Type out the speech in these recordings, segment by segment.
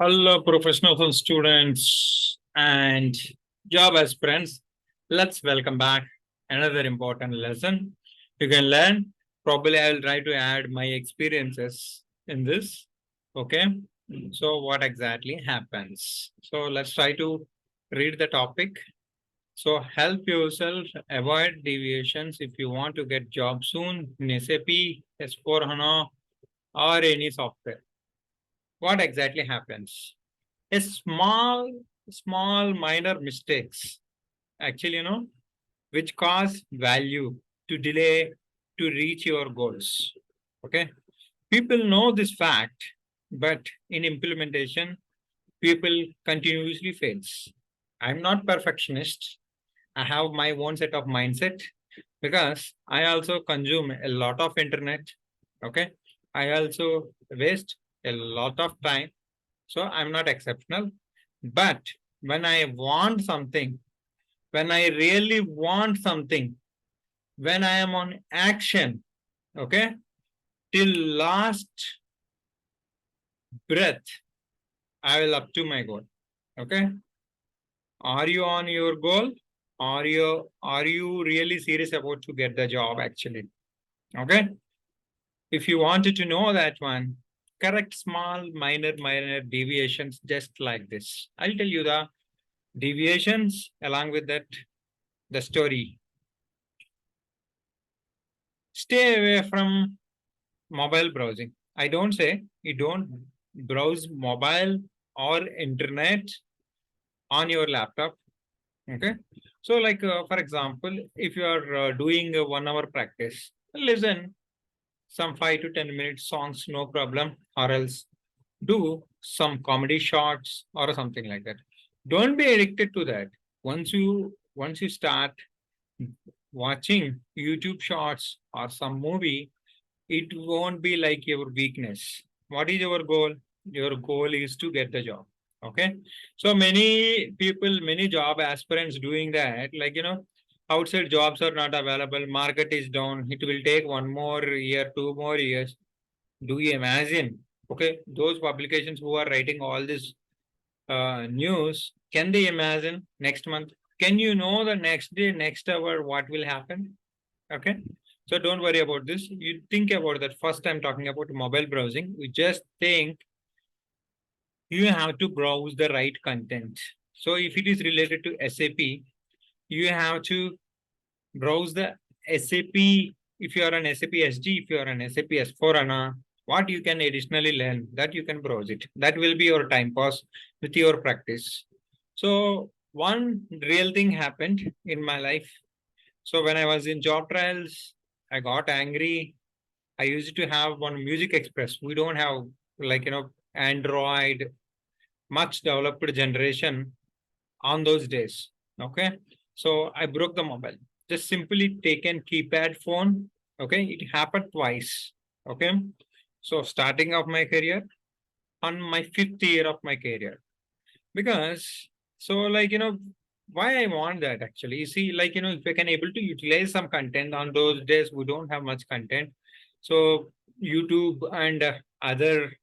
Hello, professionals and students and job aspirants. Let's welcome back another important lesson you can learn. Probably I will try to add my experiences in this. Okay. So what exactly happens? So let's try to read the topic. So help yourself avoid deviations if you want to get job soon in SAP, S4 HANA or any software. What exactly happens? A small minor mistakes actually which cause value to delay to reach your goals. Okay, people know this fact, but in implementation people continuously fails. I'm not perfectionist. I have my own set of mindset because I also consume a lot of internet. Okay, I also waste a lot of time, so I'm not exceptional. But when I want something, when I really want something, when I am on action, okay, till last breath, I will up to my goal. Okay. Are you on your goal? Are you really serious about to get the job actually? Okay. If you wanted to know that one, correct small minor deviations just like this. I'll tell you the deviations along with that the story. Stay away from mobile browsing. I don't say you don't browse mobile or internet on your laptop. Okay. So like, for example, if you are doing a 1 hour practice, listen some 5 to 10 minutes songs, no problem, or else do some comedy shots or something like that. Don't be addicted to that. Once you start watching YouTube shorts or some movie, it won't be like your weakness. What is your goal? Your goal is to get the job. Okay. So many people, many job aspirants doing that, like, outside jobs are not available, market is down, it will take 1 more year, 2 more years. Do you imagine? Okay. Those publications who are writing all this news, can they imagine next month? Can you know the next day, next hour, what will happen? Okay. So don't worry about this. You think about that. First, I'm talking about mobile browsing. You just think you have to browse the right content. So if it is related to SAP, you have to browse the SAP. If you are an SAP SD, if you are an SAP S4 HANA, what you can additionally learn, that you can browse it. That will be your time pass with your practice. So one real thing happened in my life. So when I was in job trials, I got angry. I used to have one Music Express. We don't have like Android, much developed generation on those days. Okay. So I broke the mobile. Just simply taken keypad phone. Okay. It happened twice. Okay. So starting of my career on my 5th year of my career. Because so like why I want that actually. You see, like if I can able to utilize some content on those days, we don't have much content. So YouTube and other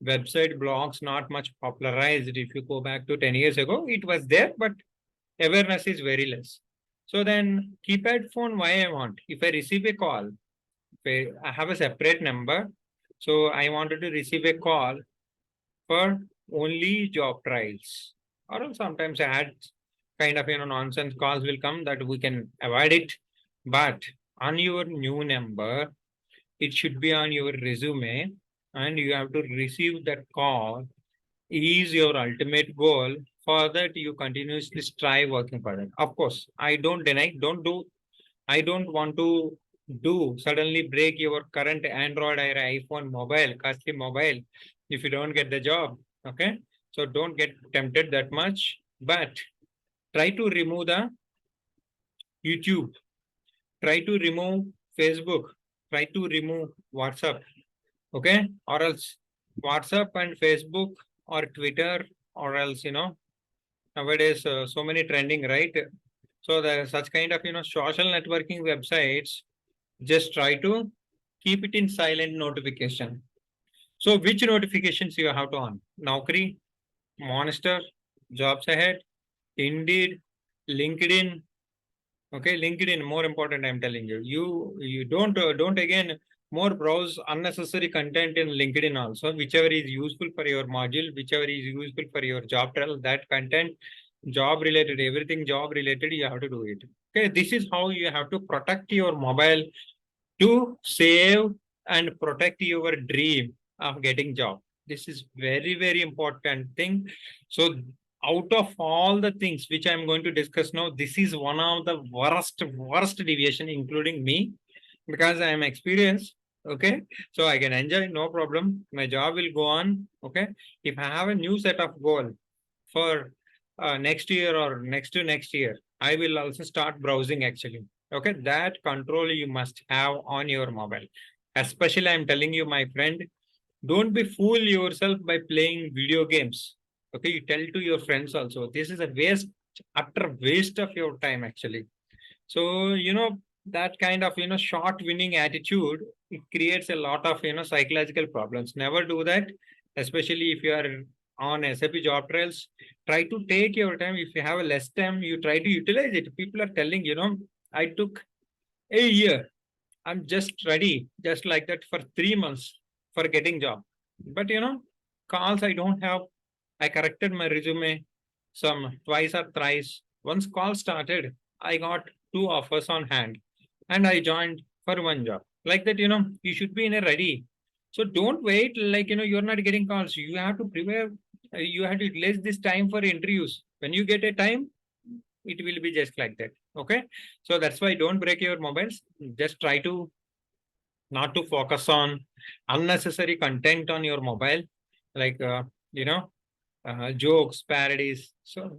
website blogs not much popularized. If you go back to 10 years ago, it was there, but awareness is very less. So then keypad phone, why I want? If I receive a call, I have a separate number. So I wanted to receive a call for only job trials. Or else sometimes I had kind of nonsense calls will come that we can avoid it. But on your new number, it should be on your resume and you have to receive that call is your ultimate goal. For that you continuously strive working for it. Of course, I don't deny, I don't want to do suddenly break your current Android or iPhone mobile, costly mobile, if you don't get the job. Okay. So don't get tempted that much, but try to remove the YouTube, try to remove Facebook, try to remove WhatsApp. Okay. Or else WhatsApp and Facebook or Twitter, or else, nowadays so many trending, right? So there such kind of social networking websites, just try to keep it in silent notification. So which notifications you have to on? Naukri, Monster, Jobs Ahead, Indeed, LinkedIn. Okay, LinkedIn more important. I'm telling you. You don't again more browse unnecessary content in LinkedIn also. Whichever is useful for your module, whichever is useful for your job trial, that content, job related, everything job related, you have to do it. Okay, this is how you have to protect your mobile to save and protect your dream of getting job. This is very important thing. So out of all the things which I'm going to discuss now, this is one of the worst deviation, including me, because I am experienced. Okay, so I can enjoy, no problem. My job will go on. Okay, if I have a new set of goal for next year or next to next year, I will also start browsing actually. Okay, that control you must have on your mobile. Especially, I'm telling you, my friend, don't be fool yourself by playing video games. Okay, you tell to your friends also. This is a waste, utter waste of your time actually. So, that kind of, short winning attitude, it creates a lot of, psychological problems. Never do that, especially if you are on SAP job trials. Try to take your time. If you have a less time, you try to utilize it. People are telling, I took a year. I'm just ready, just like that for 3 months for getting job. But, calls I don't have. I corrected my resume some twice or thrice. Once call started, I got two offers on hand and I joined for one job. Like that, you should be in a ready. So don't wait like, you're not getting calls. You have to prepare. You have to utilize this time for interviews. When you get a time, it will be just like that. Okay. So that's why don't break your mobiles. Just try to not to focus on unnecessary content on your mobile, like, jokes, parodies. So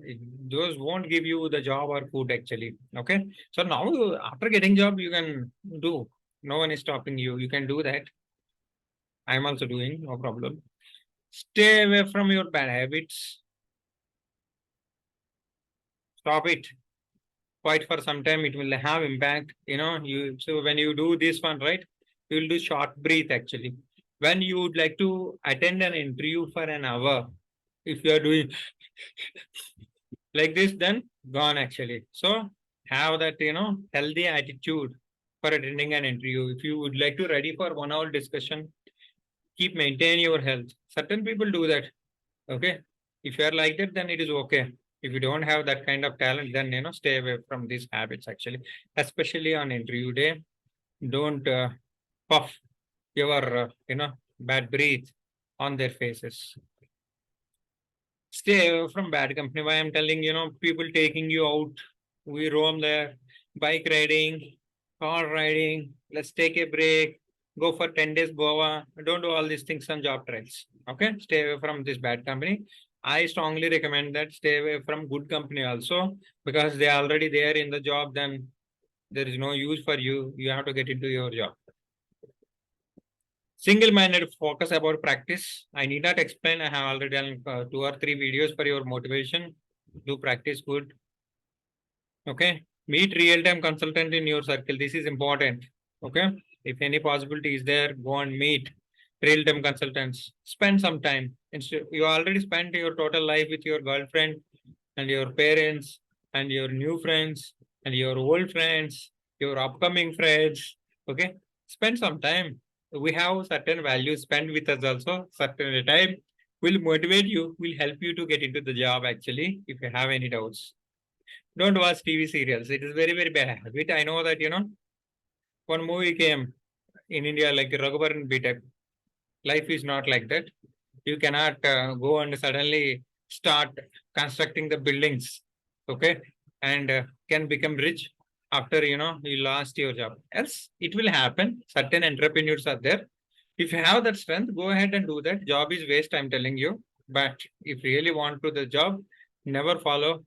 those won't give you the job or food actually. Okay. So now after getting job, you can do. No one is stopping you. You can do that. I'm also doing, no problem. Stay away from your bad habits. Stop it. Quite for some time, it will have impact. So when you do this one, right, you will do short breath actually. When you would like to attend an interview for an hour, if you are doing like this, then gone actually. So have that, healthy attitude for attending an interview. If you would like to ready for 1 hour discussion, keep maintain your health. Certain people do that. Okay. If you are like that, then it is okay. If you don't have that kind of talent, then, stay away from these habits actually, especially on interview day. Don't puff your, bad breath on their faces. Stay away from bad company. Why I'm telling, people taking you out. We roam there, bike riding, car riding. Let's take a break. Go for 10 days Goa. Don't do all these things on job trials. Okay. Stay away from this bad company. I strongly recommend that stay away from good company also, because they are already there in the job. Then there is no use for you. You have to get into your job. Single-minded focus about practice. I need not explain. I have already done 2 or 3 videos for your motivation. Do practice good. Okay. Meet real-time consultant in your circle. This is important. Okay. If any possibility is there, go and meet real-time consultants. Spend some time. Instead, you already spent your total life with your girlfriend and your parents and your new friends and your old friends, your upcoming friends. Okay. Spend some time. We have certain values. Spend with us also. Certain time will motivate you, will help you to get into the job actually, if you have any doubts. Don't watch TV serials. It is very bad habit. I know that, one movie came in India like Raghubar and BTEC. Life is not like that. You cannot go and suddenly start constructing the buildings, okay, and can become rich after, you lost your job. Else, it will happen. Certain entrepreneurs are there. If you have that strength, go ahead and do that. Job is waste, I'm telling you. But if you really want to the job, never follow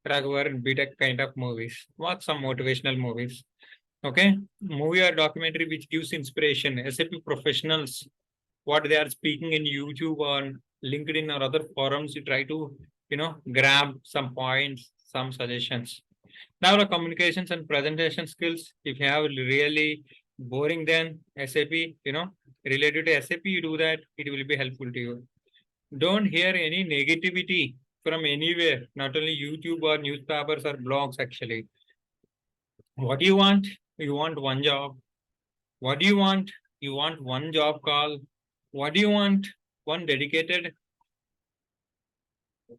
Raghuvar and BTEC kind of movies. Watch some motivational movies. Okay. Movie or documentary which gives inspiration. SAP professionals, what they are speaking in YouTube or LinkedIn or other forums, you try to, grab some points, some suggestions. Now the communications and presentation skills, if you have really boring then SAP, related to SAP, you do that, it will be helpful to you. Don't hear any negativity from anywhere, not only YouTube or newspapers or blogs actually. What do you want? You want one job. What do you want? You want one job call. What do you want? One dedicated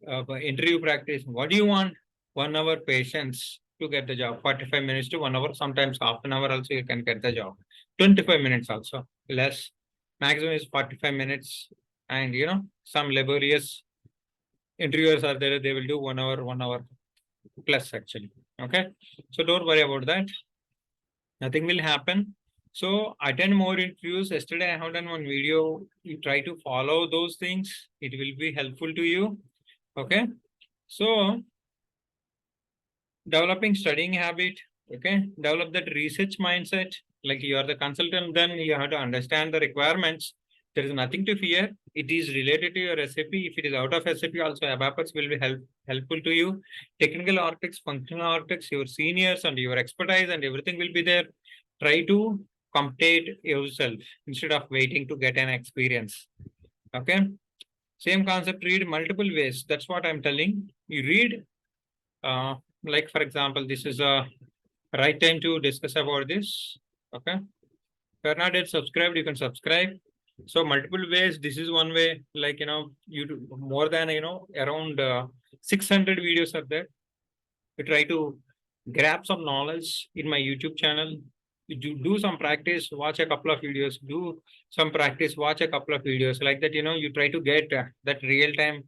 interview practice. What do you want? 1 hour patience to get the job. 45 minutes to 1 hour. Sometimes half an hour also you can get the job. 25 minutes also. Less. Maximum is 45 minutes. And some laborious interviewers are there. They will do 1 hour plus actually. Okay. So don't worry about that. Nothing will happen. So attend more interviews. Yesterday I have done one video. You try to follow those things. It will be helpful to you. Okay. So developing studying habit. Okay. Develop that research mindset. Like you are the consultant, then you have to understand the requirements. There is nothing to fear. It is related to your SAP. If it is out of SAP, also ABAPers will be helpful to you. Technical architects, functional architects, your seniors and your expertise and everything will be there. Try to compete yourself instead of waiting to get an experience. Okay. Same concept, read multiple ways. That's what I'm telling. You read, like for example, this is a right time to discuss about this. Okay. If you're not yet subscribed, you can subscribe. So multiple ways. This is one way, like, you do more than, around 600 videos are there. You try to grab some knowledge in my YouTube channel. You do some practice, watch a couple of videos, do some practice, watch a couple of videos like that. You try to get that real time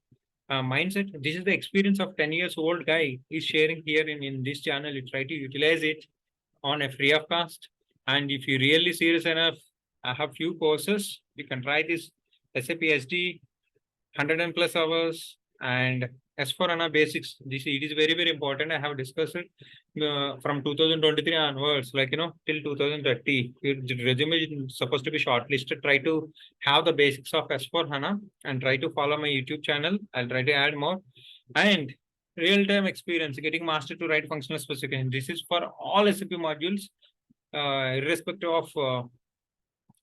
mindset. This is the experience of 10 years old guy is sharing here in this channel. You try to utilize it on a free of cost. And if you really serious enough, I have few courses. You can try this SAP SD 100 and plus hours and S4 HANA basics. It is very, very important. I have discussed it from 2023 onwards, like, till 2030. Your resume is supposed to be shortlisted. Try to have the basics of S4 HANA and try to follow my YouTube channel. I'll try to add more. And real-time experience, getting master to write functional specification. This is for all SAP modules, irrespective of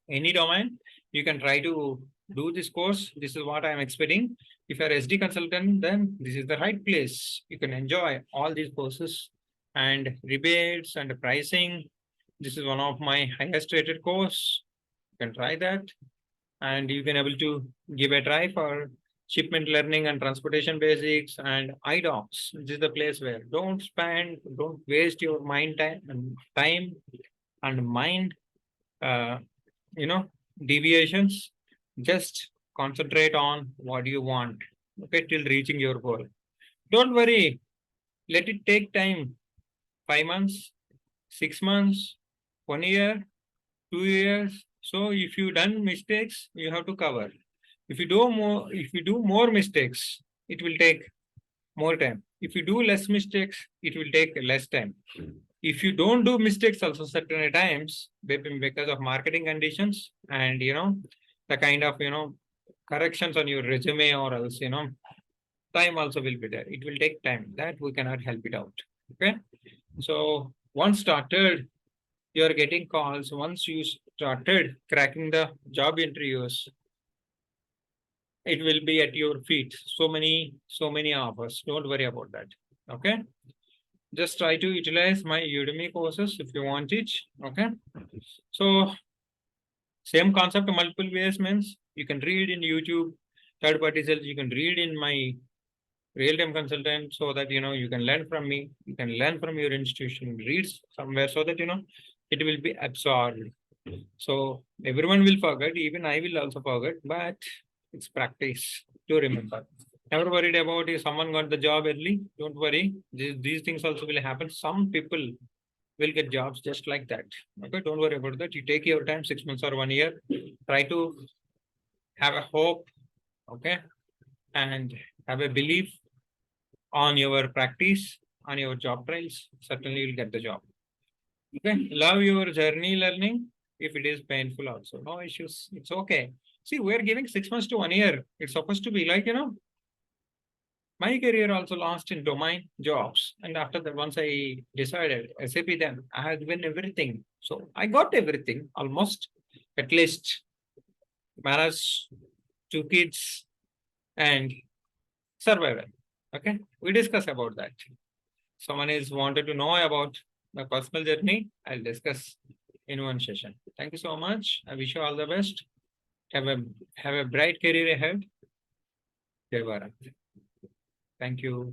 any domain. You can try to do this course. This is what I'm expecting. If you're SD consultant, then this is the right place. You can enjoy all these courses and rebates and pricing. This is one of my highest rated course. You can try that. And you can able to give a try for shipment learning and transportation basics and idocs. This is the place where don't waste your time and mind, uh, deviations. Just concentrate on what you want. Okay, till reaching your goal. Don't worry. Let it take time. 5 months, 6 months, 1 year, 2 years. So if you done mistakes, you have to cover. If you do more mistakes, it will take more time. If you do less mistakes, it will take less time. If you don't do mistakes also certain times because of marketing conditions and the kind of corrections on your resume or else time also will be there. It will take time. That we cannot help it out. Okay. So once started, you are getting calls. Once you started cracking the job interviews, it will be at your feet. So many offers. Don't worry about that. Okay. Just try to utilize my Udemy courses if you want it. Okay. So same concept, multiple ways means you can read in YouTube, third party sales, you can read in my real-time consultant so that you can learn from me, you can learn from your institution, read somewhere so that it will be absorbed. So everyone will forget, even I will also forget, but it's practice to remember. Never worried about if someone got the job early. Don't worry. These things also will happen. Some people will get jobs just like that. Okay, don't worry about that. You take your time, 6 months or 1 year. Try to have a hope, okay, and have a belief on your practice, on your job trials. Certainly, you'll get the job. Okay, love your journey learning. If it is painful, also no issues. It's okay. See, we're giving 6 months to 1 year. It's supposed to be like my career also lost in domain jobs. And after that, once I decided SAP, then I had win everything. So I got everything almost, at least marriage, 2 kids, and survival. Okay, we discuss about that. Someone is wanted to know about my personal journey, I'll discuss in one session. Thank you so much. I wish you all the best. Have a bright career ahead. Jai Bharat. Thank you.